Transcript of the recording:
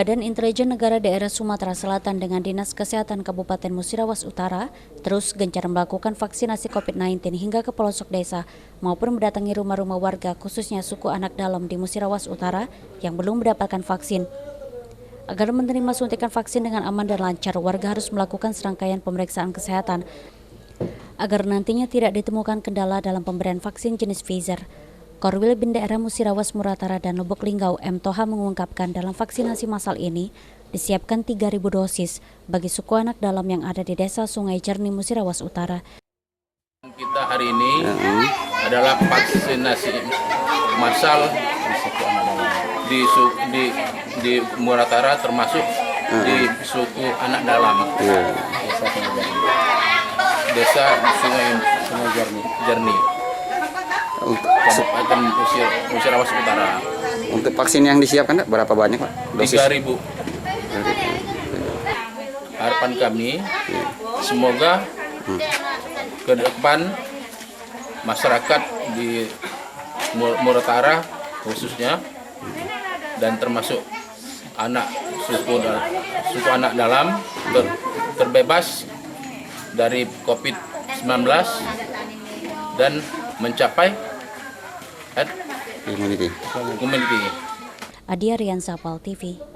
Badan Intelijen Negara Daerah Sumatera Selatan dengan Dinas Kesehatan Kabupaten Musirawas Utara terus gencar melakukan vaksinasi COVID-19 hingga ke pelosok desa maupun mendatangi rumah-rumah warga khususnya suku anak dalam di Musirawas Utara yang belum mendapatkan vaksin. Agar menerima suntikan vaksin dengan aman dan lancar, warga harus melakukan serangkaian pemeriksaan kesehatan agar nantinya tidak ditemukan kendala dalam pemberian vaksin jenis Pfizer. Korwil Bin Daerah Musirawas Muratara dan Lubuk Linggau M. Toha mengungkapkan dalam vaksinasi massal ini disiapkan 3.000 dosis bagi suku anak dalam yang ada di Desa Sungai Jernih Musirawas Utara. Kita hari ini adalah vaksinasi massal di Muratara termasuk di suku anak dalam. Desa Sungai Jernih. Kabupaten Musirawas Utara. Untuk vaksin yang disiapkan berapa banyak, Pak? 3.000. Harapan kami semoga ke depan masyarakat di Muratara khususnya dan termasuk suku anak dalam terbebas dari COVID-19 dan mencapai Community. Adia Rian Sapal TV.